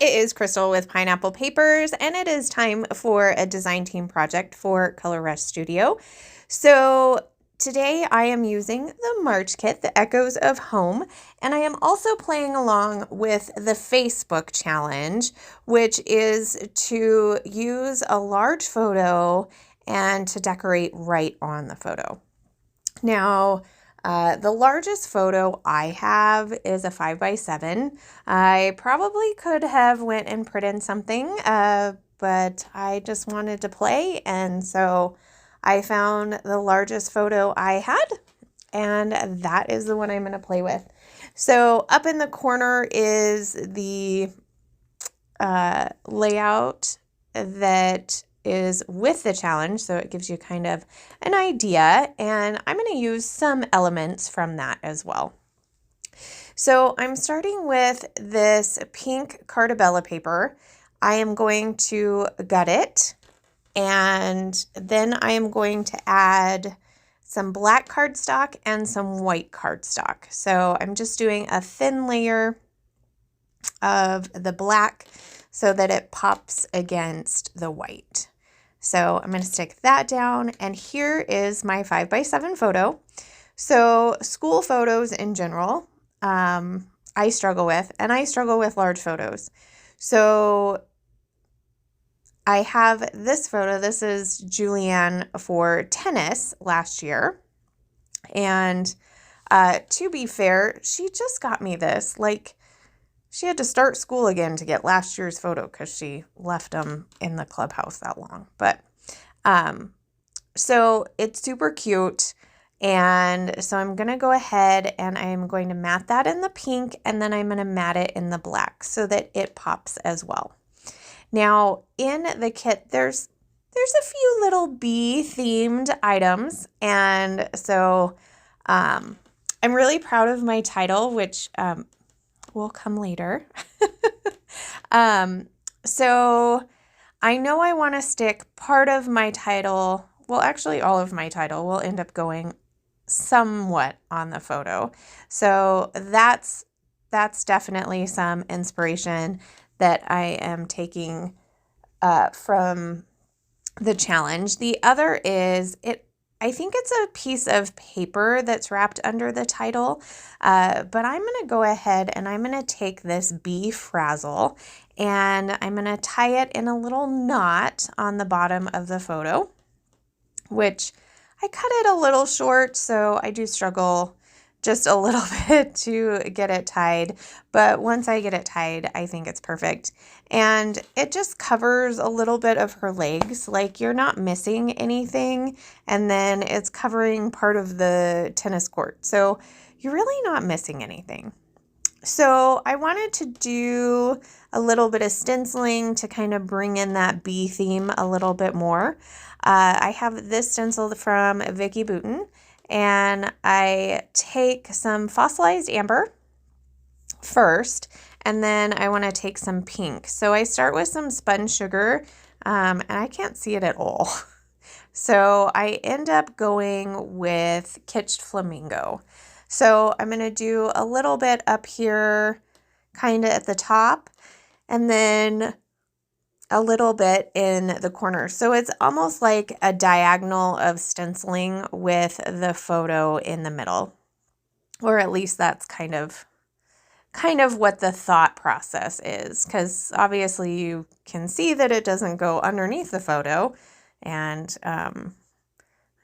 it is Crystal with Pineapple Papers, and it is time for a design team project for Color Rush Studio. So today I am using the March kit, the Echoes of Home, and I am also playing along with the Facebook challenge, which is to use a large photo and to decorate right on the photo. Now, the largest photo I have is a 5x7. I probably could have went and printed something, but I just wanted to play, and so I found the largest photo I had, and that is the one I'm going to play with. So up in the corner is the layout that is with the challenge, so it gives you kind of an idea, and I'm going to use some elements from that as well. So I'm starting with this pink Cartabella paper. I am going to gut it, and then I am going to add some black cardstock and some white cardstock. So I'm just doing a thin layer of the black so that it pops against the white. So I'm going to stick that down, and here is my 5x7 photo. So school photos in general, I struggle with, and I struggle with large photos. So I have this photo. This is Julianne for tennis last year. And to be fair, she just got me this. Like, she had to start school again to get last year's photo because she left them in the clubhouse that long. But so it's super cute. And so I'm going to go ahead and I'm going to matte that in the pink, and then I'm going to matte it in the black so that it pops as well. Now in the kit, there's a few little bee themed items. And so I'm really proud of my title, which will come later. So I know I want to stick part of my title, well, actually all of my title will end up going somewhat on the photo. So that's definitely some inspiration that I am taking from the challenge. The other is I think it's a piece of paper that's wrapped under the title, but I'm going to go ahead and I'm going to take this bee frazzle and I'm going to tie it in a little knot on the bottom of the photo, which I cut it a little short, so I do struggle just a little bit to get it tied, but once I get it tied, I think it's perfect. And it just covers a little bit of her legs, like you're not missing anything, and then it's covering part of the tennis court, so you're really not missing anything. So I wanted to do a little bit of stenciling to kind of bring in that bee theme a little bit more. I have this stencil from Vicky Bouton, and I take some fossilized amber first, and then I want to take some pink. So I start with some spun sugar, and I can't see it at all. So I end up going with Kitsched Flamingo. So I'm going to do a little bit up here, kind of at the top, and then a little bit in the corner. So it's almost like a diagonal of stenciling with the photo in the middle, or at least that's kind of what the thought process is, because obviously you can see that it doesn't go underneath the photo, and I'm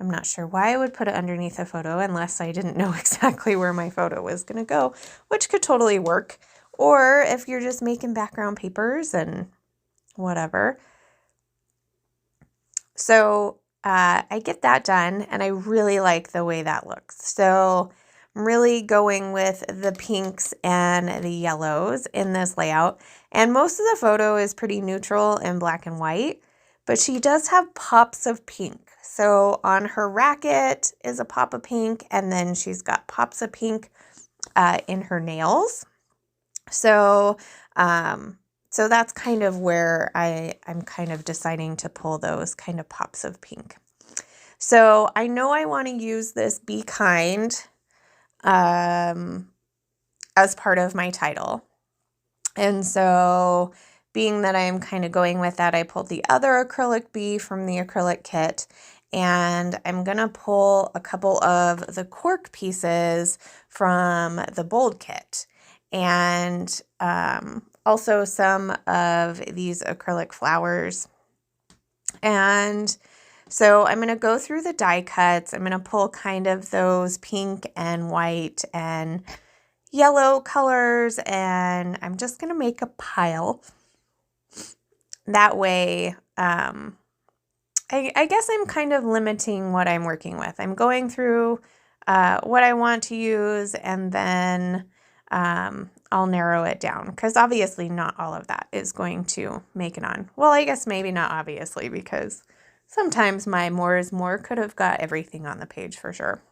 not sure why I would put it underneath the photo unless I didn't know exactly where my photo was going to go, which could totally work. Or if you're just making background papers and whatever. So I get that done, and I really like the way that looks. So I'm really going with the pinks and the yellows in this layout. And most of the photo is pretty neutral in black and white, but she does have pops of pink. So on her racket is a pop of pink, and then she's got pops of pink in her nails. So so that's kind of where I'm kind of deciding to pull those kind of pops of pink. So I know I want to use this Be Kind as part of my title. And so being that I am kind of going with that, I pulled the other acrylic bee from the acrylic kit, and I'm going to pull a couple of the cork pieces from the bold kit, and also some of these acrylic flowers. And so I'm going to go through the die cuts. I'm going to pull kind of those pink and white and yellow colors, and I'm just going to make a pile. That way, I guess I'm kind of limiting what I'm working with. I'm going through what I want to use, and then I'll narrow it down, because obviously not all of that is going to make it on. Well, I guess maybe not obviously, because sometimes my more is more could have got everything on the page for sure.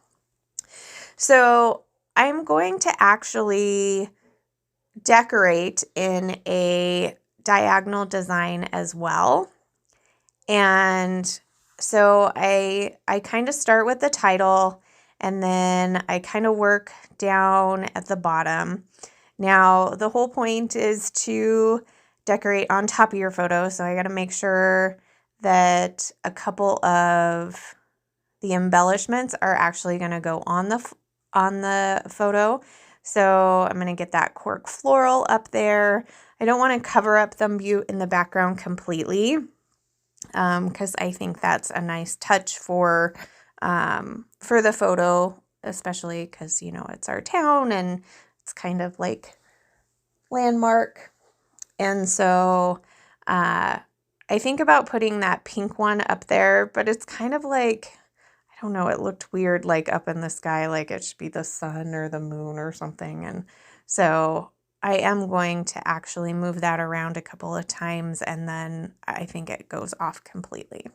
So I'm going to actually decorate in a diagonal design as well. And so I kind of start with the title, and then I kind of work down at the bottom. Now, the whole point is to decorate on top of your photo, so I got to make sure that a couple of the embellishments are actually going to go on the photo. So I'm going to get that cork floral up there. I don't want to cover up the butte in the background completely, because I think that's a nice touch for the photo, especially because, you know, it's our town and it's kind of like landmark. And so I think about putting that pink one up there, but it's kind of like, I don't know, it looked weird, like up in the sky, like it should be the sun or the moon or something. And so I am going to actually move that around a couple of times, and then I think it goes off completely.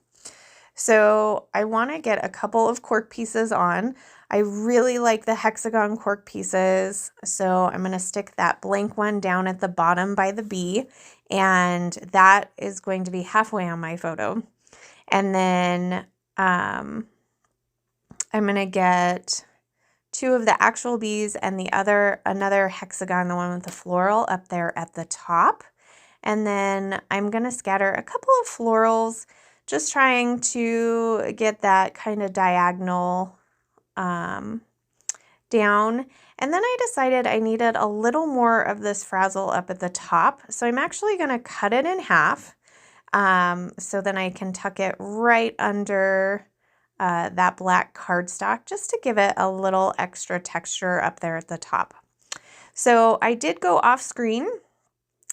So I want to get a couple of cork pieces on. I really like the hexagon cork pieces, so I'm going to stick that blank one down at the bottom by the bee, and that is going to be halfway on my photo. And then I'm going to get two of the actual bees and another hexagon, the one with the floral, up there at the top. And then I'm going to scatter a couple of florals, just trying to get that kind of diagonal down. And then I decided I needed a little more of this frazzle up at the top. So I'm actually going to cut it in half, so then I can tuck it right under that black cardstock, just to give it a little extra texture up there at the top. So I did go off screen.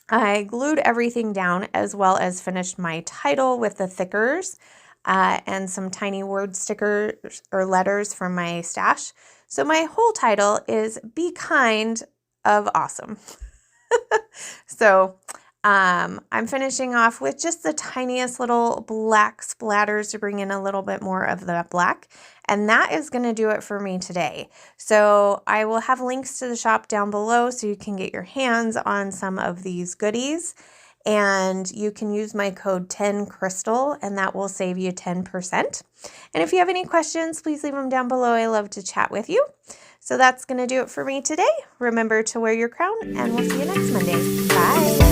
I glued everything down, as well as finished my title with the thickers and some tiny word stickers or letters from my stash. So my whole title is Be Kind of Awesome. So I'm finishing off with just the tiniest little black splatters to bring in a little bit more of the black. And that is going to do it for me today. So I will have links to the shop down below so you can get your hands on some of these goodies. And you can use my code 10crystal, and that will save you 10%. And if you have any questions, please leave them down below. I love to chat with you. So that's going to do it for me today. Remember to wear your crown, and we'll see you next Monday. Bye.